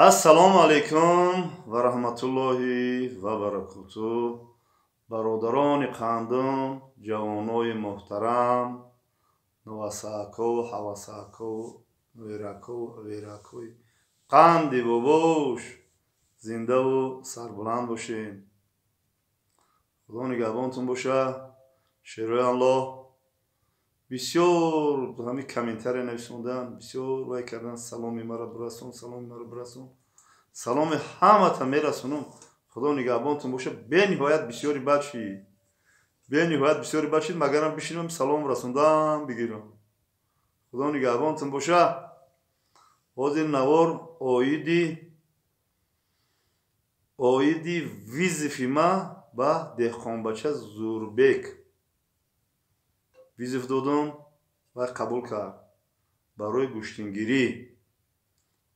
Ассалому алайкум ва раҳматуллоҳи ва баракотуҳ. Бародарони қандум, ҷавонои муҳтарам, навасаҳако, ҳавасаҳако, веракои қанди бобош зиндаву сарбуланд бошед. Худо нигаҳбонтун бошад. Шерои Аллоҳ бисёр ҳамин комментария нависондан, бисёр вай кардан, саломи мара бирасон, саломи мара бирасон. Саломи ҳаматон мерасонам. Худо нигаҳбонтун бошад. Бениҳоят бисёри бад шид. Бениҳоят бисёри бад шид, магарам бишинам салом расондан бигирам. Худо нигаҳбонтун бошад. Ҳозир навор оиди визифи ма ба деҳқонбача Зурбек визиф додам, вай қабул кард барои гӯштингирӣ.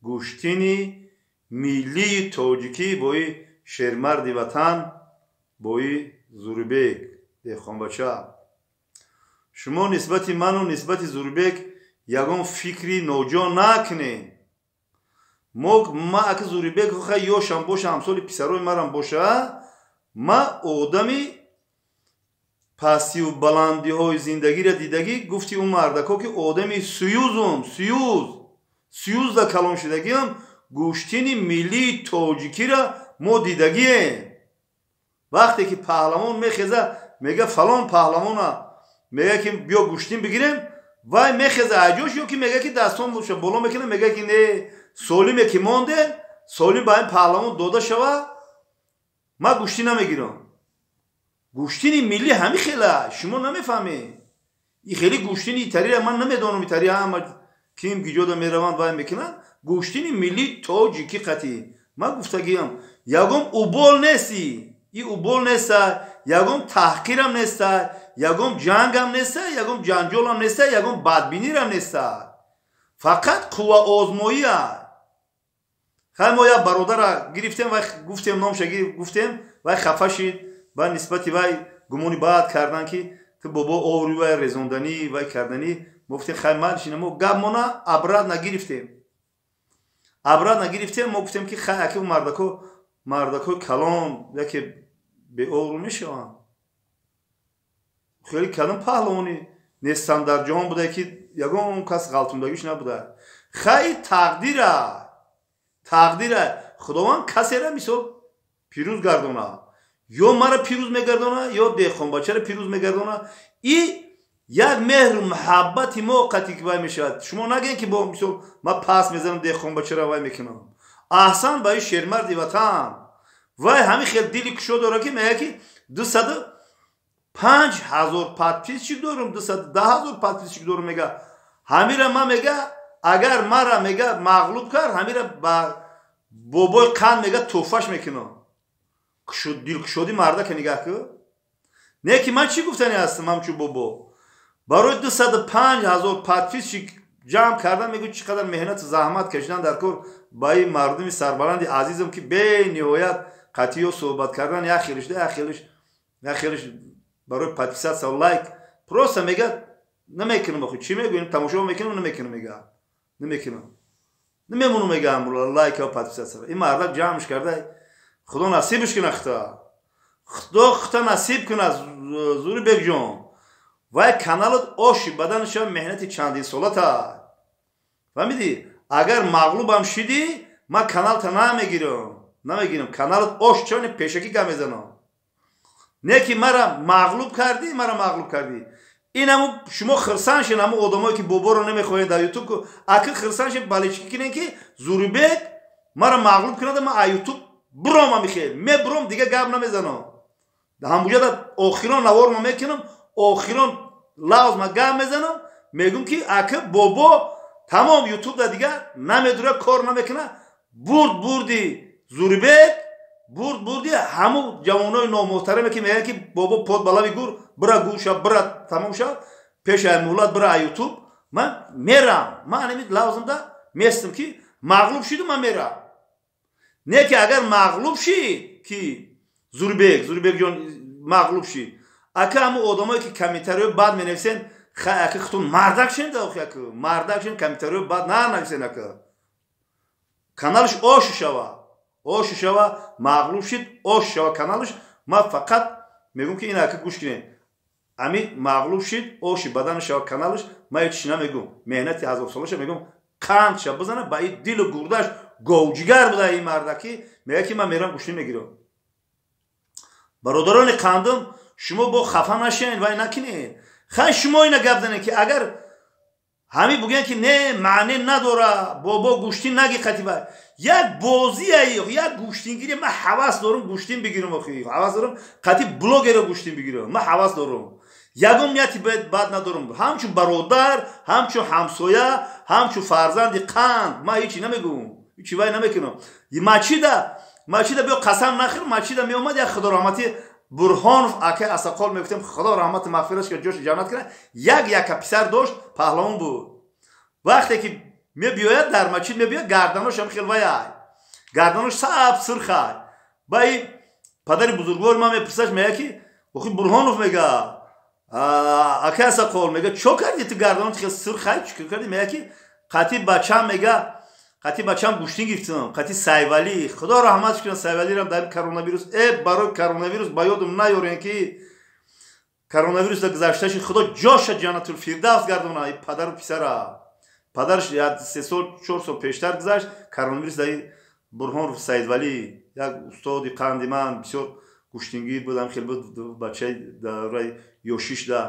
Гӯштини миллии тоҷикӣ бои шермарди ватан, бои Зурбек деҳқонбача. Шумо нисбати ману нисбати Зурбек ягон фикри ноҷо накунед. Ма ака Зурбек хоха ёшам боша, ҳамсоли писарои марам боша, ма одами пастиву баландиҳои зиндагиро дидагӣ, гуфти ӯ мардако ки одами сӯюзда калон шидагиам, гӯштини миллии тоҷикиро мо дидагием. Вақте ки паҳлавон мехеза, мега фалон паҳлавона, мега ки биё гӯштин бигирем, вай мехеза аҷош, ё ки мега ки дастон боша боло мекунем, мега ки не солиме ки монде, солим ба ин паҳлавон дода шава, ма гӯштин намегирам. гӯштини миллӣ ҳамин хела, шумо намефаҳмед. И хели гӯштини итарира ман намедонам, итари ҳама ким гиҷода мераванд вай мекунанд. гӯштини миллии тоҷикӣ қатъӣ ман гуфтагиам, ягон убол нести. И убол неста, ягон таҳқирам неста, ягон ҷангам неста, ягон ҷанҷолам неста, ягон бадбинирам неста. Фақат қувва озмоӣ аст. хай мо як бародара гирифтем, вай гуфтем номша гуфтем, вай хафа шид. Ба нисбати вай гумони баъд кардан ки ту бобо оври вай резонданӣ вай карданӣ. Мо гуфтем хай малшина, мо гап мона абрат нагирифтем. Мо гуфтем ки хай аки мардакои калон яке беовру мешаванд. хеле калон паҳлавони нестан дар ҷаҳон буда ки ягон кас ғалтундагиш набуда. хай тақдира худованд касера мисол пирӯз гардона, ё мара пирӯз мегардона, ё деҳқонбачаро пирӯз мегардона. И як меҳру муҳаббати мо қатъӣ вай мешавад. Шумо нагӯед ки бо мисол ман пас мезанам, деҳқонбачаро вай мекунам. аҳсан ба ин шермарди ватан. вай ҳамин хел дили кушод дора ки мега ки 205,000 подписчик дорам, 210,000 подписчик дорам. мега ҳамира ма мега агар мара мега мағлуб кард, ҳамира ба бобои қанд мега тӯҳфаш мекунам. дилкушоди мардака нигаҳ кӯ. Не ки ман чӣ гуфтани ҳастам ҳамчун бобо. барои 205,000 подписчик ҷамъ кардан, мегӯ чӣ қадар меҳнату заҳмат кашидан дар кор ба ин мардуми сарбаланди азизам ки бениҳоят қатъӣ ё суҳбат кардан як хелиш барои подписатсия лайк просто мега намекунам. охи чӣ мегӯем, тамошо мекунам, намекунам, мега намекунам, намемонам, мегам лайк ё подписатсия. ин мардак ҷамъш карда, худо насибш куна, худо насиб куна. Зурбек ҷон, вай каналат оши баданша меҳнати чандин солата. фаҳмидӣ? агар мағлубам шидӣ, ман каналта намегирам. каналат ош чони пешакӣ гап мезанам. Не ки мара мағлуб кардӣ. ин ҳамун шумо хирсан шин, ҳамун одамое ки боборо намехоҳед дар ютуб, аки хирсан шин балички кунед ки Зурбек мара мағлуб кунад, ман а ютуб буром амихел мебуром, дига гап намезанам. ҳамбуҷада охирон наворма мекунам, охирон лавзма гап мезанам, мегӯм ки ака бобо тамом ютубда дига намедура, кор намекуна. бурди Зурбек, бурди ҳамун ҷавонои номуҳтараме ки мега ки бобо под ба лави гур бира гӯша, бира тамом шав, пеши муллат бира ютуб. ман мерам, ман анами лавзамда местам ки мағлуб шиду, ман мерам. Не ки агар мағлуб шид ки Зурбек ҷон мағлуб шид, ака ҳамун одамое ки комментариҳои бад менависен, хай ака хутун мардак шин да, мардак шин комментариҳои бад нанависен. ака каналш ош шава мағлуб шид ош шава каналш ма фақат мегум ки ина ка гӯш кинед ами мағлуб шид оши бадан шава каналш ма ҳеч намегум меҳнати ҳазорсолаша мегум қанд ша бизана ба и дилу гурдаш говҷигар буда и мардаки мега ки ман мерам гӯшти мегирам бародарони қандим шумо бо хафа нашен вай накинед хай шумо ина гап занед ки агар ҳами бугӯянд ки не маъне надора бобо гӯшти наги қатиба як бозия як гӯштингири ман ҳавас дорам гӯштин бигирам ҳавас дорам қати блогеро гӯштин бигирам ман ҳавас дорам ягон нияти бад надорам ҳамчун бародар ҳамчун ҳамсоя ҳамчун фарзанди қанд ман ҳичи намегӯм ҳичи вай намекунам мачида биё қасам нахир мачида меомад як худораҳмати Бурҳонов ака асақол мегуфтем худо раҳмати мағфираш ки ҷош ҷаннат кунад яка писар дошт паҳлавон буд вақте ки мебиёяд дар масҷид мебиёяд гарданош ҳам хел ваяй гарданош саб сирхай баи падари бузургвор ман мепирсаш мега ки охи Бурҳонов мега ака асақол мега чо карди ту гарданош хел сирхай чӣ карди мега ки қати бачам гӯштин гирифтам қати Сайвали худо раҳматш кунад Сайвалирам дар коронавирус барои коронавирус ба ёдум наёрем ки коронавирус да гузашташи худо ҷоша ҷаннатулфирдавс гардона и падару писара падарш 3 сол 4 сол пештар гузашт коронавирус дар Бурҳонов Сайвали як устоди қанди ман бисёр гӯштингир будам хел буд бачаи давраи ёшишда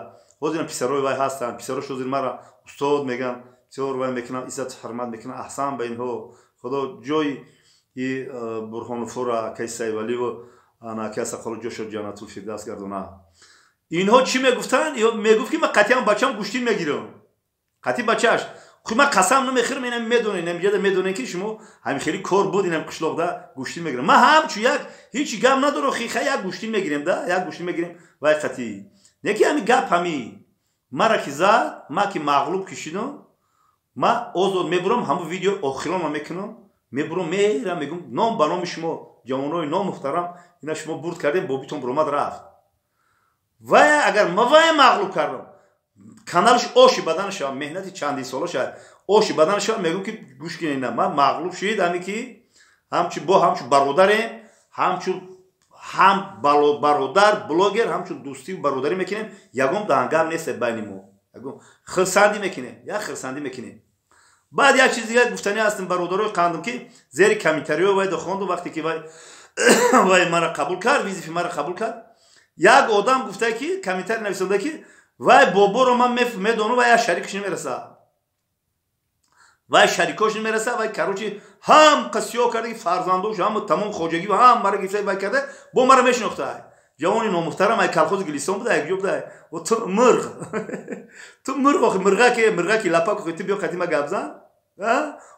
ҳозирам писарои вай ҳастанд писарош ҳозир мара устод меган бисёр вай мекунам иззат ҳурмат мекунам аҳсан ба инҳо худо ҷои и Бурҳоновро акаи Сайваливу анаки асақоло ҷошо ҷаннатулфирдавс гардона инҳо чӣ мегуфтанд мегуфт ки ман қатиам бачам гӯштин мегирам қати бачаш ман қасам намехӯрам инам медонем намҷада медонем ки шумо ҳамин хели кор буд инам қишлоқда гӯштин мегирам ман ҳамчу як ҳеҷ гап надорам хиха як гӯштин мегирем да як гӯштин мегирем вай қатӣ неки ҳамин гап ҳами мара ки зад ман ки мағлуб кишидам ман озод мебурам ҳаму видео охирома мекунам мебурам мерам мегум ном ба номи шумо ҷавонои номуҳтарам ина шумо бурд кардем бобитон буромад рафт вай агар ма вай мағлуб кардам каналш оши баданашава меҳнати чандин солаша оши баданашава мегум ки гӯш кинена ман мағлуб шид ҳами ки ҳамчу бародарем ҳамчу ҳам бародар блогер ҳамчу дӯстиву бародарӣ мекунем ягон дангам нест байни мо ягон хирсандӣ мекунем як хирсандӣ мекунем баъд як чизи дигар гуфтани ҳастем бародарои қандим ки зери комментариҳо вай дохонду вақте ки вай мара қабул кард визифи мара қабул кард як одам гуфта ки комментари нависонда ки вай боборо ман медонам вай як шарикаш намераса вай шарикош намераса вай короче ҳам қисё карда ки фарзандош ҳам тамом хоҷагӣ ва ҳам мара гирифта вай карда бо мара мешинохтай ҷавони номуҳтарам ай колхози Гулистон буда якҷо буда ту мирғ ту мирғ охи мирға ки лапак охи ту биё қадима гап зан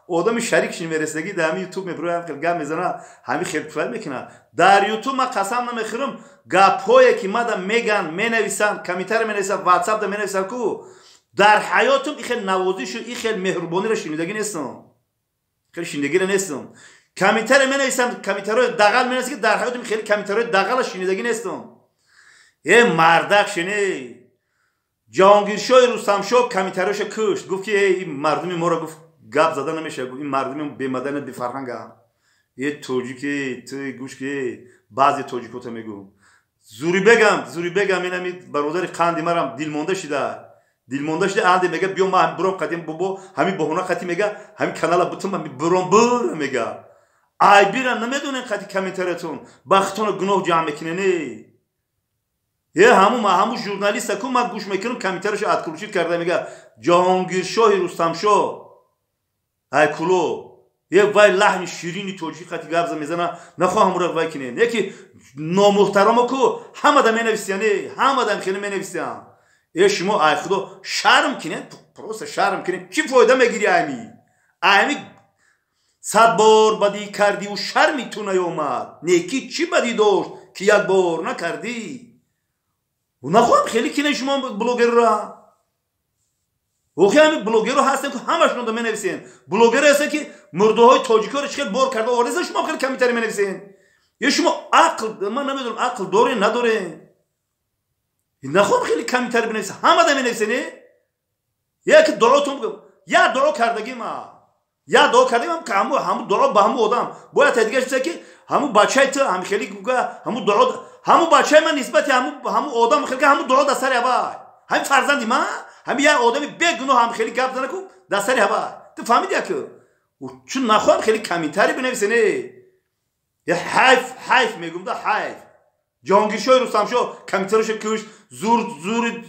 одами шарикш намерасагӣ дар ҳами ютуб мебуро ҳам хел гап мезана ҳами хел пифай мекунад дар ютуб ман қасам намехӯрам гапҳое ки мада меган менависанд комментари менависанд ватсапда менависанд ку дар ҳаётум и хел навозишу и хел меҳрубониро шинидагӣ нестам хел шинидагиро нестам комментари менависанд комментариҳои дағал менависанд ки дар ҳаётум хеле комментариҳои дағала шинидагӣ нестам мардак шиней ҷаҳонгиршоҳи Рустамшоҳ комментариҳоша кушт гуфт ки ин мардуми моро гуфт гап зада намешавад ин мардуми бемаданият бефарҳангам тоҷики ту гӯш ки баъзе тоҷикота мегӯм зурибегам инами бародари қанди марам дилмонда шида анде мега биё ман буром қадим бобо ҳамин боҳона қати мега ҳамин канала бутум буром бура мега айбира намедонем қати комментариятон бахтона гуноҳ ҷамъ мекунене ҳаму журналиста ку ман гӯш мекунам комментариашо адкурушид карда мега ҷаҳонгиршоҳи Рустамшоҳ айкуло вай лаҳни ширини тоҷикӣ қати гап мезана нахоҳам ура вай кинем яки номуҳтарамо ку ҳамада менависиян ҳамадам хеле менависиян шумо ай худо шарм кинед просто шарм кинед чӣ фоида мегири айми 100 бор бадӣ кардиву шарми ту наёмад некӣ чӣ бадӣ дошт ки як бор накардӣ нахоҳам хеле кинед шумо блогерра охи ҳамин блогеро ҳастем ки ҳамашон да менависен блогеро ҳастен ки мурдоҳои тоҷикоро чӣ хел бор карда ореза шумо хеле комментари менависен шумо ақл ман намедонам ақл дорен надорен нахоҳам хеле комментари бинависен ҳамада менависен яки дуотон як дуо кардагима یا دعا کردیم که همون دعا به همون آدم باید دیگه چیزی که همون بچه تو هم خیلی گوگا همون دعا همون بچه من نسبت همون آدم خیلی همون دعا دستری هوا همین فرزندی من همین یه آدمی بگنو هم خیلی گپ زنه کو دستری هوا تو فهمیدی که چون نخوام خیلی کمیتری بنویسه نه یا حیف میگم دا حیف جانگیرشوی رستمشو کمیترش کش زور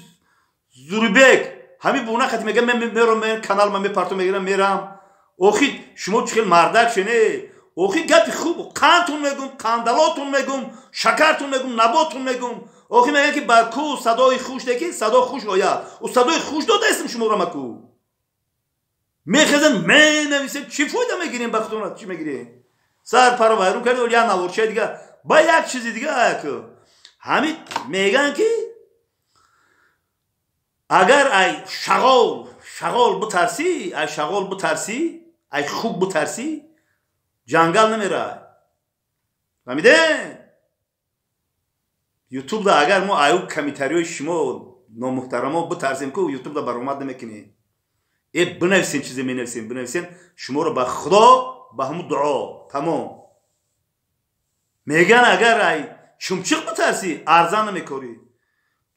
بگ همین بونا خاطر میگم من کانال من میپرتو میگیرم اوخی شما چخیل مردک شنه اوخی گپی خوب قندتون میگم قندلاتون میگم شکرتون میگم نباتون میگم اوخی میگن که برکو صدای خوش دکی صدا خوش آید و صدای خوش داده اسم شما را مکو میخزن من نویسیم چی فایده میگیریم بختون چی میگیریم سر پر وایرون کرده ولی نورچه دیگه با یک چیزی دیگه که همین میگن که اگر ای شغال بترسی ای خوب بترسی جنگل نمیره فهمیده یوتیوب دا اگر ما ایو کمیتریو شما نامحترما بترسیم که یوتیوب دا برآمد نمیکنه ای بنویسین چیزی بنویسین شما رو به خدا به همون دعا تمام میگن اگر ای شمچق بترسی ارزان نمیکنی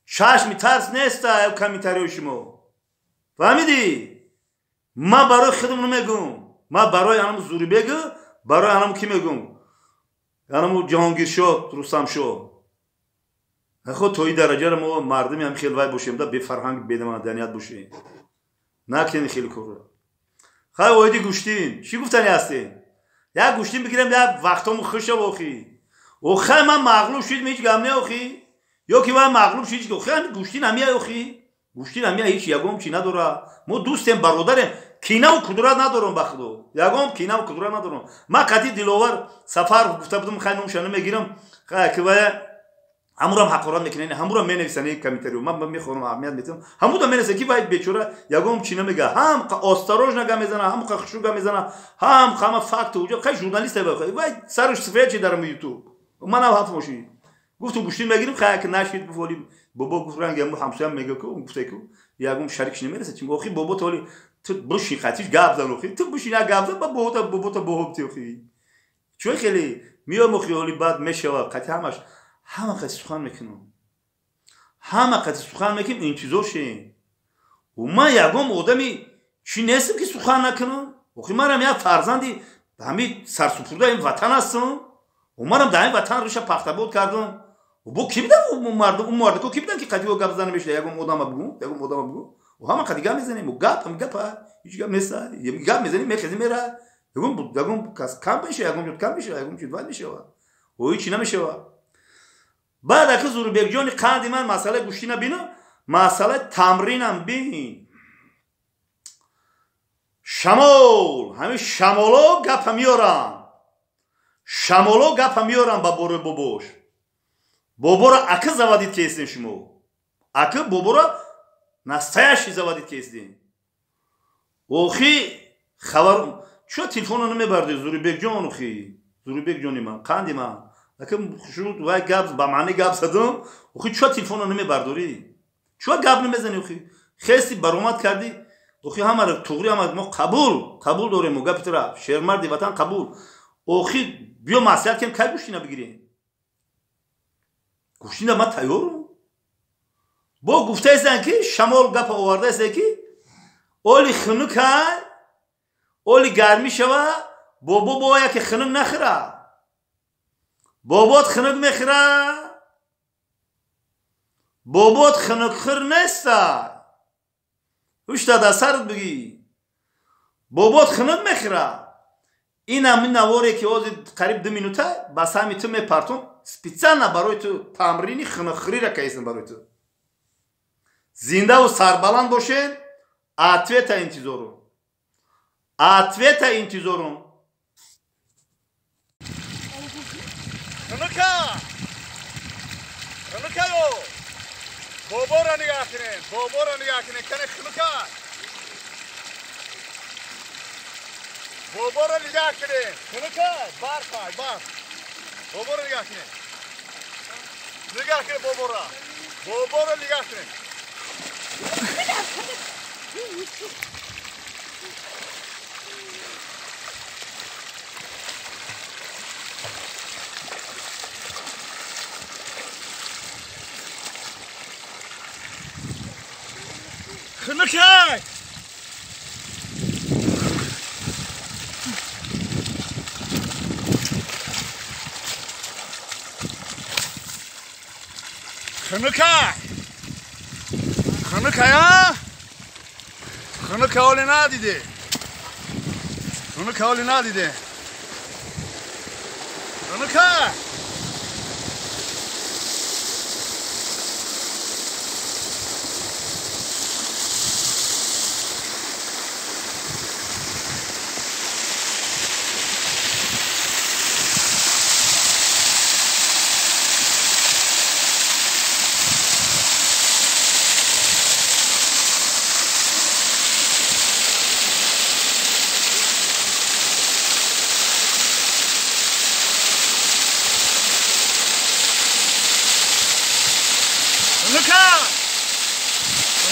چشمی ترس نیست ایو کمیتریو شما فهمیدی ما برای خودم نمیگم ما برای انم زوری بگو برای انم کی میگم انم جهانگیر شو رستم شو خود توی درجه رو ما مردمی هم خیلی وای باشیم دا به فرهنگ به مدنیت باشیم نکنین خیلی کور خیلی وایدی گوشتین چی گفتنی هستین یا گوشتین بگیرم یا وقتامو خوشه واخی او خیلی من مغلوب شید هیچ گم نه اخی یا که من مغلوب شید که خیلی گوشتین همیه اخی گوشتین همیه هیچ یگم چی نداره ما دوستیم برادریم کینه و کدورت ندارم بخدا یگم کینه و کدورت ندارم ما قطعی دلاور سفر گفته بودم خیلی نمشانه میگیرم خیلی که همورم حقارت میکنن همورم مینویسن کمیتریو من میخونم اهمیت میدم همورم مینویسن کی باید بیچاره یگم چی نمیگه هم آستروژ نگه میزنه هم خشوگه میزنه هم فکت وجود خیلی ژورنالیست باید سرش سفید چی در یوتیوب من هم حرف ماشی گفتم گوشتین میگیریم خیلی که نشید بفولیم بابا گفت رنگم همسایه میگه که گفته که یگم شریکش نمیرسه چون اخی بابا تولی تو بوشی خاطیش گاب زن اخی تو بوشی نه گاب زن بابا تو بابا اخی چون خیلی میام اخی ولی بعد میشه قطعا همه قصد سخن میکنم همه قصد سخن میکنم این چیزاشه و من یگم آدمی چی نیستم که سخن نکنم وقتی منم یک فرزندی همین سرسپرده این وطن هستم و منم در این وطن روش پختبود کردم و با کی بدم اون مرد کو کی بدم که قدیو گپ زنه میشه یگم آدم بگو و همه قدی گپ میزنیم و گپ هیچ گپ نیست یه گپ میزنیم میخزیم میره یگم کس کم بشه یگم کم بشه یگم چیز وای میشه و هیچ نمیشه بعد اگه زور بگجانی قندی من مسئله گوشتی نبینم مسئله تمرینم بین شمال همین شمالو گپ میارم با بوره بابوش بابو را اکه زوادید که استین شما اکه بابو را نستایشی زوادید که استین اوخی خبر چرا تلفون نمیبرده زوری بگجان اوخی زوری بگجانی من قندی من اگه شروط وای گپ با معنی گپ زدم اخی چرا تلفن نمیبرداری چرا گپ نمیزنی اخی خیلی برآمد کردی اخی همه رو توغری هم ما قبول داریم و گپ ترا شهرمردی وطن قبول اخی بیا مسئله کم کی گوشتی نبگیری گوشتی ما تیارم با گفته ایستن که شمال گپ آورده است که اولی خنک اولی گرمی شوه بابا باید که خنک نخره بابات خنک میخره بابات خنک خر نیسته وش تا سرت بگی بابات خنک میخره این همین نواری که از قریب 2 مینوته بس همی تو میپرتون سپیڅانا برای تو تمرینی خنک خری را کیسن برای تو زنده و سربلند باشین اتویتا انتظارم خنکا یو بابا را نگاه کنین کنه خنکا بابا را نگاه کنین خنکا بار بابا را نگاه کنین بابا را نگاه کنین خنکای ها خنک حالی ندیده خنکای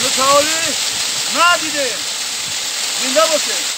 خنک حالی ندیده زنده باشه